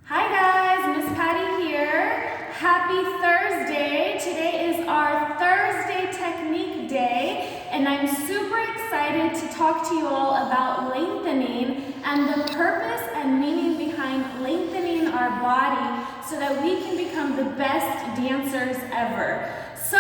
Hi guys, Miss Patty here. Happy Thursday. Today is our Thursday Technique Day, and I'm super excited to talk to you all about lengthening and the purpose and meaning behind lengthening our body so that we can become the best dancers ever. So,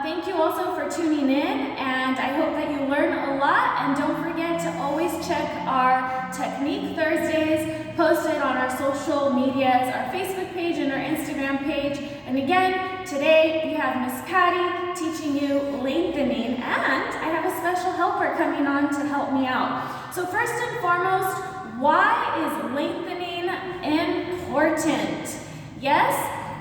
thank you also for tuning in, and I hope that you learn a lot. And don't forget to always check our Technique Thursdays posted on our social medias, our Facebook page and our Instagram page. And again, today we have Miss Patty teaching you lengthening, and I have a special helper coming on to help me out. So first and foremost, why is lengthening important? Yes?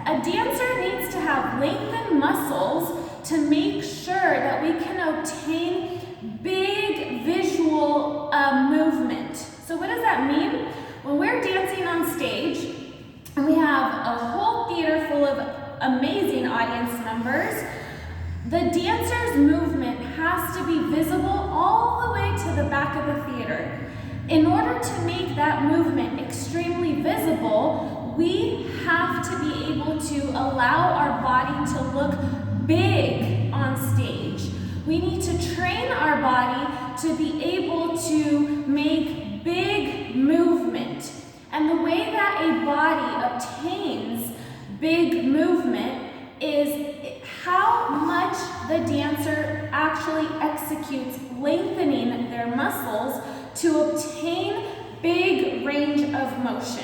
A dancer needs to have lengthened muscles to make sure that we can obtain big visual movement. So what does that mean? When we're dancing on stage and we have a whole theater full of amazing audience members, the dancer's movement has to be visible all the way to the back of the theater. In order to make that movement extremely visible, we have to be able to allow our body to look big on stage. We need to train our body to be able to make big movement. And the way that a body obtains big movement is how much the dancer actually executes lengthening their muscles to obtain big range of motion.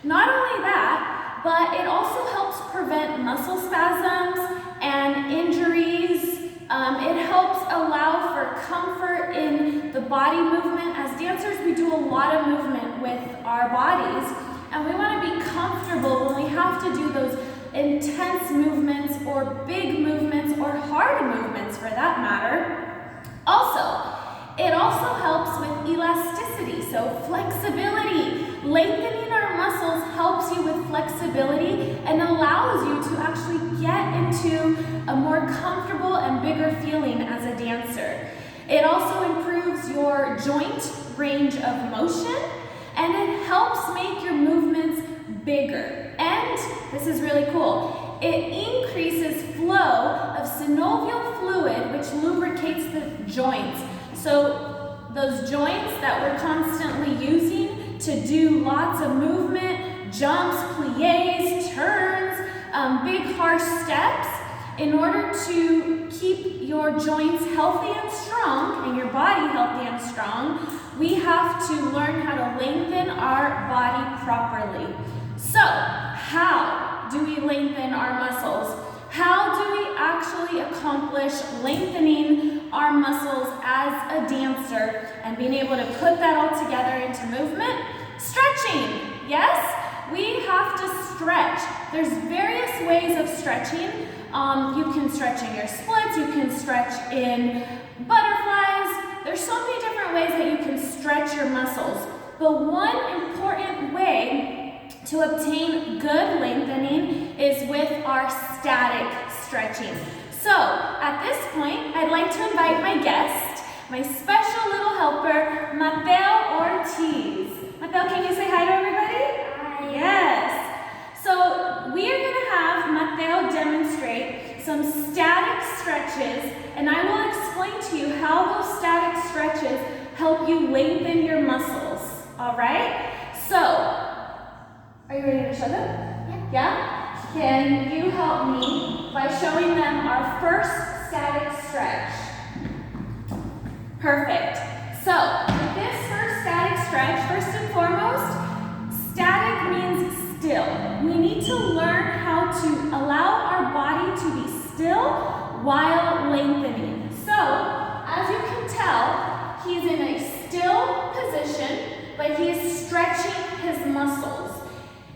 Not only that, but it also helps prevent muscle spasms and injuries. It helps allow for comfort in the body movement. As dancers, we do a lot of movement with our bodies, and we want to be comfortable when we have to do those intense movements or big movements or hard movements for that matter. It also helps with elasticity, so flexibility. Lengthening our muscles helps you with flexibility and allows you to actually get into a more comfortable and bigger feeling as a dancer. It also improves your joint range of motion, and it helps make your movements bigger. And this is really cool. It increases flow of synovial fluid, which lubricates the joints. So those joints that we're constantly using to do lots of movement, jumps, pliés, turns, big harsh steps, in order to keep your joints healthy and strong and your body healthy and strong, we have to learn how to lengthen our body properly. So, how do we lengthen our muscles? How do we actually accomplish lengthening our muscles as a dancer and being able to put that all together into movement? Stretching, yes? We have to stretch. There's various ways of stretching. You can stretch in your splits, you can stretch in butterflies. There's so many different ways that you can stretch your muscles. But one important way to obtain good lengthening is with our static stretching. So, at this point, I'd like to invite my guest, my special little helper, Mateo Ortiz. Mateo, can you say hi to everybody? Hi. Yes. So, we are going to have Mateo demonstrate some static stretches, and I will explain to you how those static stretches help you lengthen your muscles. All right? So, are you ready to show them? Yeah? Can you help me by showing them our first static stretch? Perfect. So, with this first static stretch, first and foremost, static means still. We need to learn how to allow our body to be still while lengthening. So, as you can tell, he's in a still position, but he is stretching his muscles.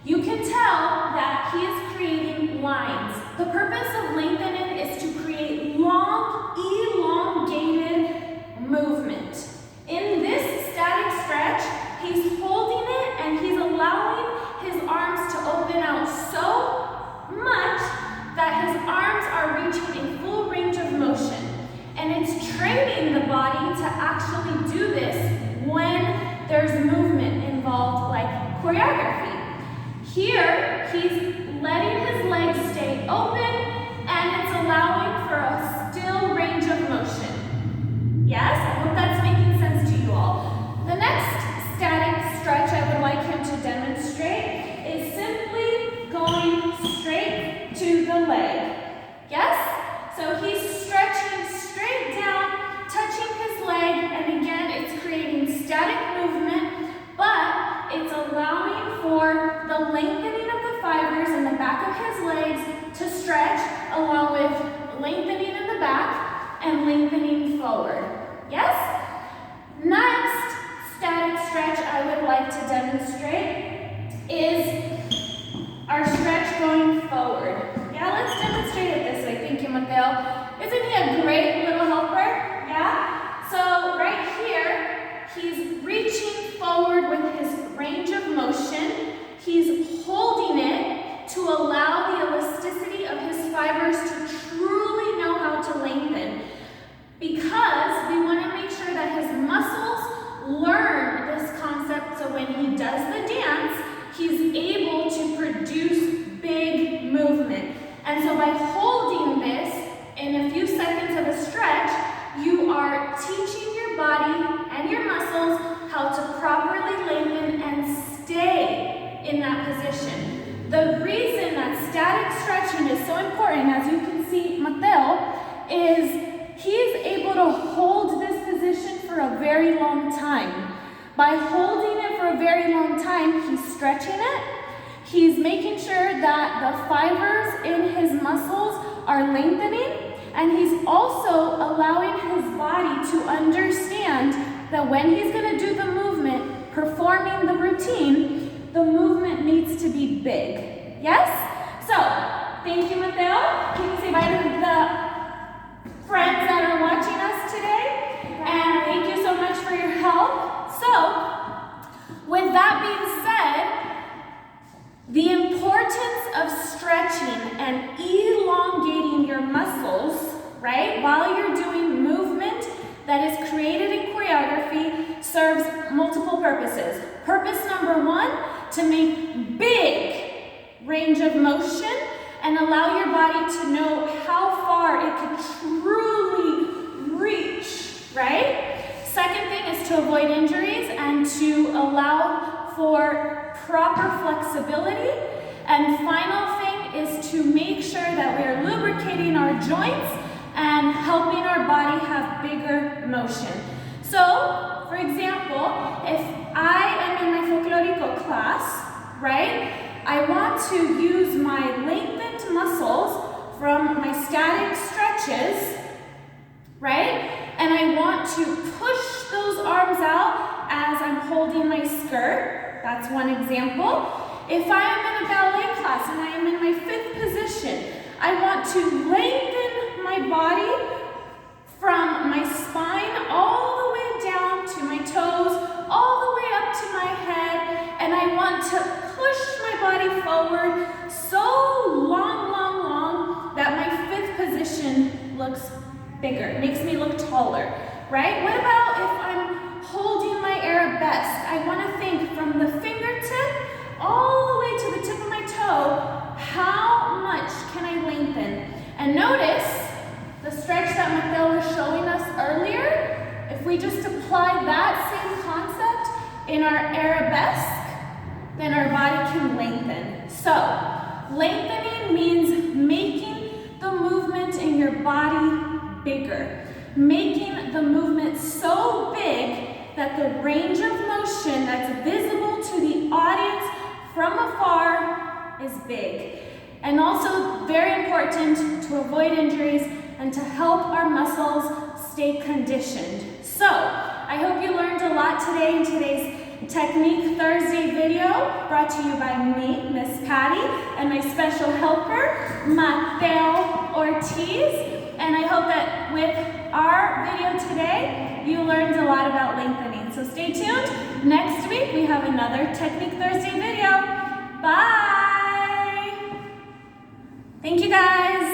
You can tell that he is creating lines. The purpose of lengthening is to create long, elongated movement. In this static stretch, he's holding it and he's allowing his arms to open out so much that his arms are reaching a full range of motion. And it's training the body to actually do this when there's movement involved, like choreography. Here, he's letting his legs stay open and it's allowing for a still range of motion. Yes, I hope that's making sense to you all. The next static stretch I would like him to demonstrate is simply going straight to the leg. Yes? So he's stretching straight down, touching his leg, and again, it's creating static movement, but it's allowing for the lengthening of the fibers in the back of his legs to stretch, along with lengthening in the back and lengthening forward. Yes? Next static stretch I would like to demonstrate is our stretch going forward. Yeah, let's demonstrate it this way. Thank you, Mateo. Isn't he a great little helper? Yeah? So right here, he's reaching forward with his range of motion. He's holding it to allow the elasticity of his fibers to truly know how to lengthen. Because we want to make sure that his muscles learn this concept so when he does the dance, he's able to produce big movement. And so by holding this in a few seconds of a stretch, you are teaching your body and your muscles how to properly lengthen and stay in that position. The reason that static stretching is so important, as you can see, Mateo, is he is able to hold this position for a very long time. By holding it for a very long time, he's stretching it. He's making sure that the fibers in his muscles are lengthening, and he's also allowing his body to understand that when he's going to do the movement, performing the routine, the movement needs to be big. Yes? So, thank you, Mateo. Can you say bye to the friends that are watching us today? And thank you so much for your help. So, with that being said, the importance of stretching and elongating your muscles, right, while you're doing movement that is created in choreography serves multiple purposes. Purpose number one, to make big range of motion and allow your body to know how far it can truly reach, right? Second thing is to avoid injuries and to allow for proper flexibility. And final thing is to make sure that we are lubricating our joints and helping our body have bigger motion. So, for example, if I am in my folklorico class, right, I want to use my lengthened muscles from my static stretches, right, and I want to push those arms out as I'm holding my skirt. That's one example. If I am in a ballet class and I am in my fifth position, I want to lengthen my body from my spine all the way down to my toes, all the way up to my head, and I want to push my body forward so long that my fifth position looks bigger, makes me look taller, right? What about if I'm holding my arabesque? I want to think from the fingertip all the way to the tip of my toe, how much can I lengthen? And notice the stretch that Mateo was showing us earlier. If we just apply that same concept in our arabesque, then our body can lengthen. So, lengthening means making the movement in your body bigger, making the movement so big that the range of motion that's visible to the audience from afar is big. And also very important to avoid injuries and to help our muscles stay conditioned. So, I hope you learned a lot today in today's Technique Thursday video, brought to you by me, Miss Patty, and my special helper, Mateo Ortiz. And I hope that with our video today, you learned a lot about lengthening. So stay tuned. Next week, we have another Technique Thursday video. Bye! Thank you, guys.